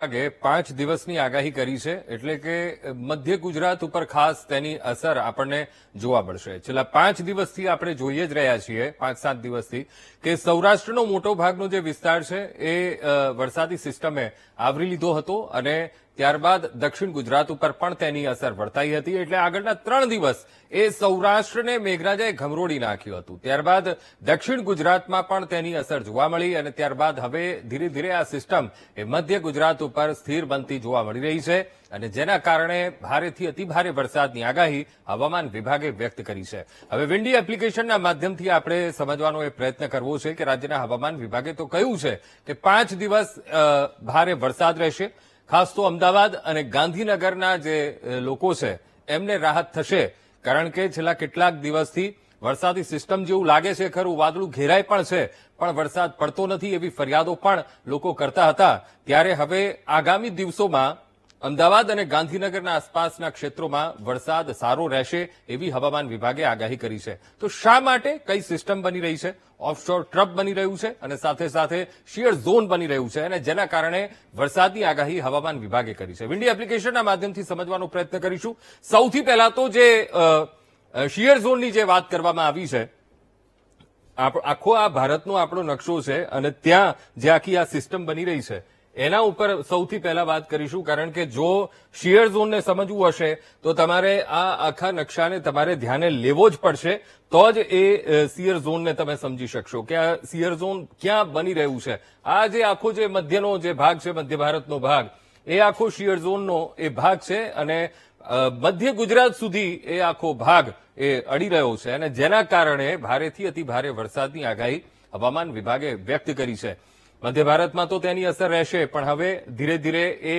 આગે 5 દિવસની આગાહી કરી છે એટલે કે મધ્ય ગુજરાત ઉપર ખાસ તેની અસર આપણને જોવા મળશે. છેલ્લા 5 દિવસથી આપણે જોઈએ જ રહ્યા છીએ, 5-7 દિવસથી, કે સૌરાષ્ટ્રનો મોટો ભાગનો જે વિસ્તાર છે એ વરસાદી સિસ્ટમે આવરી લીધો હતો અને ત્યારબાદ દક્ષિણ ગુજરાત ઉપર પણ તેની અસર વર્તાઈ હતી. એટલે આગળના 3 દિવસ એ સૌરાષ્ટ્રને મેઘરાજાએ ઘમરોડી નાખ્યું હતું. ત્યારબાદ દક્ષિણ ગુજરાતમાં પણ તેની અસર જોવા મળી અને ત્યારબાદ હવે ધીરે ધીરે આ સિસ્ટમ એ મધ્ય ગુજરાત ઉપર સ્થિર બનતી જોવા મળી રહી છે અને જેના કારણે ભારેથી અતિભારે વરસાદની આગાહી હવામાન વિભાગે વ્યક્ત કરી છે. હવે વિન્ડી એપ્લિકેશનના માધ્યમથી આપણે સમજવાનો એ પ્રયત્ન કરવો છે કે રાજ્યના હવામાન વિભાગે તો કહ્યું છે કે 5 દિવસ ભારે વરસાદ રહેશે. ખાસ તો અમદાવાદ અને ગાંધીનગરના જે લોકો છે એમને રાહત થશે, કારણ કે છેલ્લા કેટલાક દિવસથી વરસાદી સિસ્ટમ જેવું લાગે છે ખરું, વાદળું ઘેરાય પણ છે પણ વરસાદ પડતો નથી એવી ફરિયાદો પણ લોકો કરતા હતા. ત્યારે હવે આગામી દિવસોમાં અમદાવાદ અને ગાંધીનગરના આસપાસના ક્ષેત્રોમાં વરસાદ સારો રહેશે એવી હવામાન વિભાગે આગાહી કરી છે. તો શા માટે કઈ સિસ્ટમ બની રહી છે? ઓફશોર ટ્રફ બની રહ્યું છે અને સાથે સાથે શિયર ઝોન બની રહ્યું છે અને જેના કારણે વરસાદની આગાહી હવામાન વિભાગે કરી છે. વિન્ડી એપ્લિકેશનના માધ્યમથી સમજવાનો પ્રયત્ન કરીશું. સૌથી પહેલા તો જે શિયર ઝોનની જે વાત કરવામાં આવી છે, આખો આ ભારતનો આપણો નકશો છે અને ત્યાં જે આખી આ સિસ્ટમ બની રહી છે એના ઉપર સૌથી પહેલા વાત કરીશું, કારણ કે જો શિયર ઝોનને સમજવું હશે તો તમારે આ આખા નકશાને તમારે ધ્યાને લેવો જ પડશે, તો જ એ શિયર ઝોનને તમે સમજી શકશો કે આ શિયર ઝોન ક્યાં બની રહ્યું છે. આ જે આખો જે મધ્યનો જે ભાગ છે, મધ્ય ભારતનો ભાગ, એ આખો શિયર ઝોનનો એ ભાગ છે અને મધ્ય ગુજરાત સુધી એ આખો ભાગ એ અડી રહ્યો છે અને જેના કારણે ભારેથી અતિભારે વરસાદની આગાહી હવામાન વિભાગે વ્યક્ત કરી છે. મધ્ય ભારતમાં તો તેની અસર રહેશે, પણ હવે ધીરે ધીરે એ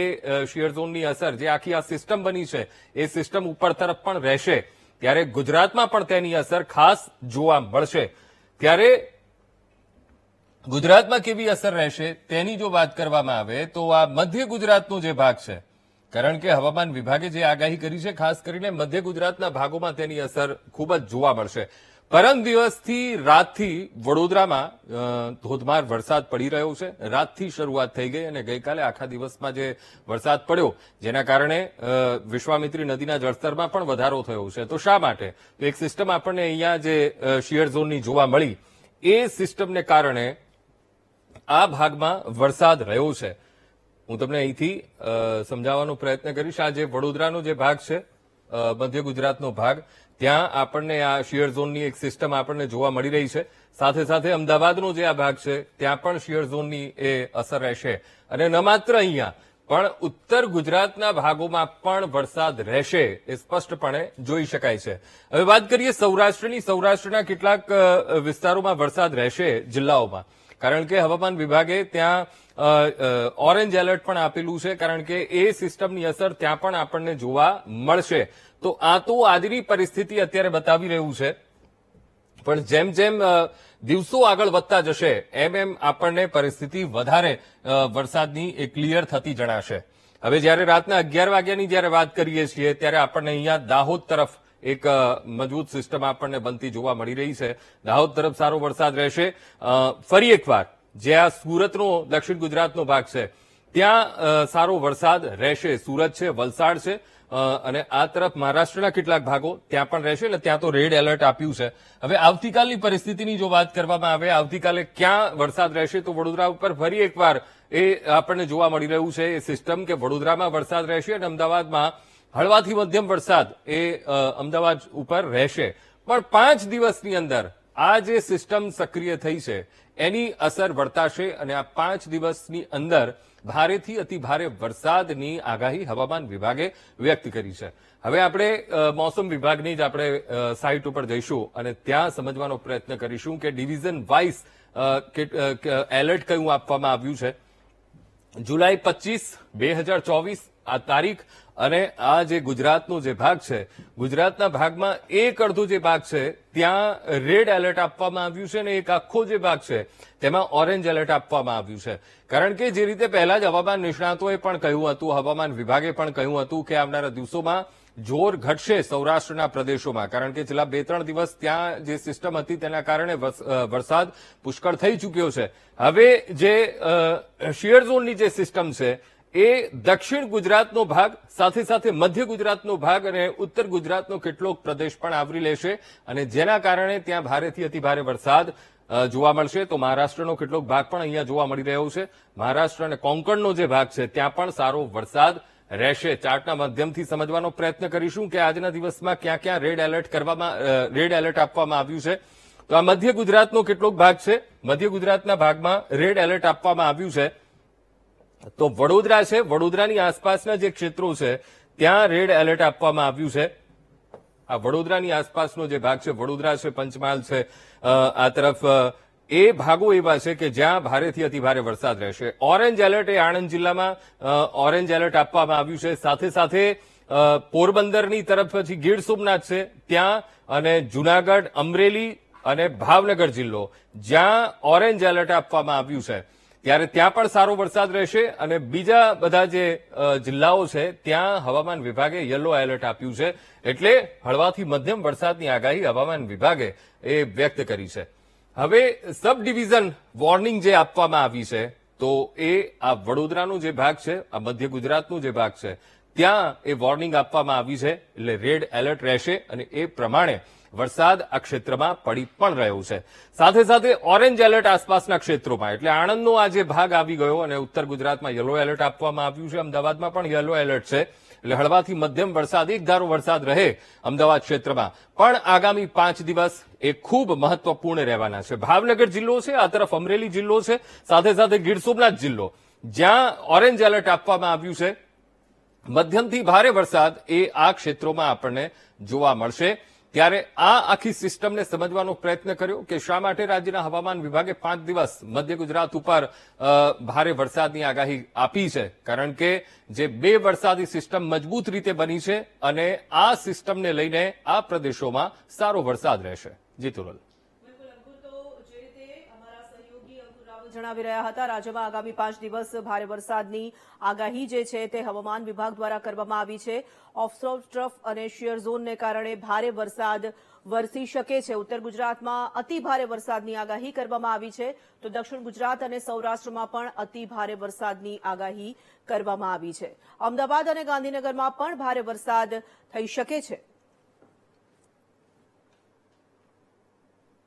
શિયર ઝોનની અસર જે આખી આ સિસ્ટમ બની છે એ સિસ્ટમ ઉપર તરફ પણ રહેશે, ત્યારે ગુજરાતમાં પણ તેની અસર ખાસ જોવા મળશે. ત્યારે ગુજરાતમાં કેવી અસર રહેશે તેની જો વાત કરવામાં આવે તો આ મધ્ય ગુજરાતનો જે ભાગ છે, કારણ કે હવામાન વિભાગે જે આગાહી કરી છે ખાસ કરીને મધ્ય ગુજરાતના ભાગોમાં તેની અસર ખૂબ જ જોવા મળશે. પરમ દિવસથી રાતથી વડોદરામાં ધોધમાર વરસાદ પડી રહ્યો છે. રાતથી શરૂઆત થઈ ગઈ અને ગઈકાલે આખા દિવસમાં જે વરસાદ પડ્યો જેના કારણે વિશ્વામિત્રી નદીના જળસ્તરમાં પણ વધારો થયો છે. તો શા માટે? તો એક સિસ્ટમ આપણને અહીંયા જે શિયર ઝોનની જોવા મળી એ સિસ્ટમને કારણે આ ભાગમાં વરસાદ રહ્યો છે. હું તમને અહીંથી સમજાવવાનો પ્રયત્ન કરીશ. આ જે વડોદરાનો જે ભાગ છે, મધ્ય ગુજરાતનો ભાગ, ત્યાં આપણને આ શિયર ઝોનની એક સિસ્ટમ આપણને જોવા મળી રહી છે. સાથે સાથે અમદાવાદનો જે આ ભાગ છે ત્યાં પણ શિયર ઝોનની એ અસર રહેશે અને ન માત્ર અહીંયા પણ ઉત્તર ગુજરાતના ભાગોમાં પણ વરસાદ રહેશે એ સ્પષ્ટપણે જોઈ શકાય છે. હવે વાત કરીએ સૌરાષ્ટ્રની. સૌરાષ્ટ્રના કેટલાક વિસ્તારોમાં વરસાદ રહેશે જિલ્લાઓમાં, કારણ કે હવામાન વિભાગે ત્યાં ઓરેન્જ એલર્ટ પણ આપેલું છે, કારણ કે એ સિસ્ટમની અસર ત્યાં પણ આપણને જોવા મળશે. તો આ તો આજની પરિસ્થિતિ અત્યારે બતાવી રહ્યું છે, પણ જેમ જેમ દિવસો આગળ વધતા જશે એમ એમ આપણને પરિસ્થિતિ વધારે વરસાદની એ ક્લિયર થતી જણાશે. હવે જયારે રાતના 11 વાગ્યાની જયારે વાત કરીએ છીએ ત્યારે આપણને અહીંયા દાહોદ તરફ એક મજબૂત સિસ્ટમ આપણને બનતી જોવા મળી રહી છે. દાહોદ તરફ સારો વરસાદ રહેશે. ફરી એકવાર જે આ સુરતનો દક્ષિણ ગુજરાતનો ભાગ છે ત્યાં સારો વરસાદ રહેશે. સુરત છે, વલસાડ છે અને આ તરફ મહારાષ્ટ્રના કેટલાક ભાગો ત્યાં પણ રહેશે અને ત્યાં તો રેડ એલર્ટ આપ્યું છે. હવે આવતીકાલની પરિસ્થિતિની જો વાત કરવામાં આવે, આવતીકાલે ક્યાં વરસાદ રહેશે, તો વડોદરા ઉપર ફરી એકવાર એ આપણને જોવા મળી રહ્યું છે એ સિસ્ટમ કે વડોદરામાં વરસાદ રહેશે અને અમદાવાદમાં હળવાથી મધ્યમ વરસાદ એ અમદાવાદ ઉપર રહેશે. પણ 5 દિવસની અંદર આ જે સિસ્ટમ સક્રિય થઈ છે એની અસર વર્તાશે અને આ 5 દિવસની અંદર ભારેથી અતિભારે વરસાદની આગાહી હવામાન વિભાગે વ્યક્ત કરી છે. હવે આપણે મોસમ વિભાગની જ આપણે સાઇટ ઉપર જઈશું અને ત્યાં સમજવાનો પ્રયત્ન કરીશું કે ડિવિઝન વાઇઝ એલર્ટ કયું આપવામાં આવ્યું છે. જુલાઈ 25, 2024 આ તારીખ અને આ જે ગુજરાતનો જે ભાગ છે, ગુજરાતના ભાગમાં એક અડધો જે ભાગ છે ત્યાં રેડ એલર્ટ આપવામાં આવ્યું છે અને એક આખો જે ભાગ છે તેમાં ઓરેન્જ એલર્ટ આપવામાં આવ્યું છે. કારણ કે જે રીતે પહેલા જ હવામાન નિષ્ણાતોએ પણ કહ્યું હતું, હવામાન વિભાગે પણ કહ્યું હતું કે આવનારા દિવસોમાં જોર ઘટશે સૌરાષ્ટ્રના પ્રદેશોમાં, કારણ કે છેલ્લા 2-3 દિવસ ત્યાં જે સિસ્ટમ હતી તેના કારણે વરસાદ પુષ્કળ થઈ ચૂક્યો છે. હવે જે શિયર ઝોનની જે સિસ્ટમ છે એ દક્ષિણ ગુજરાતનો ભાગ, સાથે સાથે મધ્ય ગુજરાતનો ભાગ અને ઉત્તર ગુજરાતનો કેટલોક પ્રદેશ પણ આવરી લેશે અને જેના કારણે ત્યાં ભારેથી અતિભારે વરસાદ જોવા મળશે. તો મહારાષ્ટ્રનો કેટલોક ભાગ પણ અહીંયા જોવા મળી રહ્યો છે. મહારાષ્ટ્ર અને કોંકણનો જે ભાગ છે ત્યાં પણ સારો વરસાદ રહેશે. ચાર્ટના માધ્યમથી સમજવાનો પ્રયત્ન કરીશું કે આજના દિવસમાં ક્યાં ક્યાં રેડ એલર્ટ આપવામાં આવ્યું છે. તો આ મધ્ય ગુજરાતનો કેટલોક ભાગ છે. મધ્ય ગુજરાતના ભાગમાં રેડ એલર્ટ આપવામાં આવ્યું છે. તો વડોદરા છે, વડોદરાની આસપાસના જે ક્ષેત્રો છે ત્યાં રેડ એલર્ટ આપવામાં આવ્યું છે. આ વડોદરાની આસપાસનો જે ભાગ છે, વડોદરા છે, પંચમહાલ છે, આ તરફ એ ભાગો એવા છે કે જ્યાં ભારેથી અતિભારે વરસાદ રહેશે. ઓરેન્જ એલર્ટ એ આણંદ જિલ્લામાં ઓરેન્જ એલર્ટ આપવામાં આવ્યું છે. સાથે સાથે પોરબંદરની તરફ પછી ગીર સોમનાથ છે ત્યાં અને જુનાગઢ, અમરેલી અને ભાવનગર જિલ્લો જ્યાં ઓરેન્જ એલર્ટ આપવામાં આવ્યું છે ત્યારે ત્યાં પણ સારો વરસાદ રહેશે અને બીજા બધા જે જિલ્લાઓ છે ત્યાં હવામાન વિભાગે યલો એલર્ટ આપ્યું છે. એટલે હળવાથી મધ્યમ વરસાદની આગાહી હવામાન વિભાગે એ વ્યક્ત કરી છે. હવે સબ ડિવિઝન વોર્નિંગ જે આપવામાં આવી છે તો એ આ વડોદરાનો જે ભાગ છે, આ મધ્ય ગુજરાતનો જે ભાગ છે ત્યાં એ વોર્નિંગ આપવામાં આવી છે. એટલે રેડ એલર્ટ રહેશે અને એ પ્રમાણે વરસાદ આ ક્ષેત્રમાં પડી પણ રહ્યો છે. સાથે સાથે ઓરેન્જ એલર્ટ આસપાસના ક્ષેત્રોમાં, એટલે આણંદનો આ જે ભાગ આવી ગયો અને ઉત્તર ગુજરાતમાં યલો એલર્ટ આપવામાં આવ્યું છે. અમદાવાદમાં પણ યલો એલર્ટ છે. એટલે હળવાથી મધ્યમ વરસાદ, એક ધારો વરસાદ રહે અમદાવાદ ક્ષેત્રમાં. પણ આગામી 5 દિવસ એ ખૂબ મહત્વપૂર્ણ રહેવાના છે. ભાવનગર જિલ્લો છે, આ તરફ અમરેલી જિલ્લો છે, સાથે સાથે ગીર સોમનાથ જિલ્લો જ્યાં ઓરેન્જ એલર્ટ આપવામાં આવ્યું છે. મધ્યમથી ભારે વરસાદ એ આ ક્ષેત્રોમાં આપણને જોવા મળશે. ત્યારે આ આખી સિસ્ટમને સમજવાનો પ્રયત્ન કર્યો કે શા માટે રાજ્યના હવામાન વિભાગે 5 દિવસ મધ્ય ગુજરાત ઉપર ભારે વરસાદની આગાહી આપી છે. કારણ કે જે બે વરસાદી સિસ્ટમ મજબૂત રીતે બની છે અને આ સિસ્ટમને લઈને આ પ્રદેશોમાં સારો વરસાદ રહેશે. જીતુલ જણાવી રહ્યા હતા રાજ્યમાં આગામી 5 દિવસ ભારે વરસાદની આગાહી જે છે તે હવામાન વિભાગ દ્વારા કરવામાં આવી છે. ઓફશોર ટ્રફ અને શિયર ઝોનને કારણે ભારે વરસાદ વરસી શકે છે. ઉત્તર ગુજરાતમાં અતિ ભારે વરસાદની આગાહી કરવામાં આવી છે તો દક્ષિણ ગુજરાત અને સૌરાષ્ટ્રમાં પણ અતિ ભારે વરસાદની આગાહી કરવામાં આવી છે. અમદાવાદ અને ગાંધીનગરમાં પણ ભારે વરસાદ થઈ શકે છે.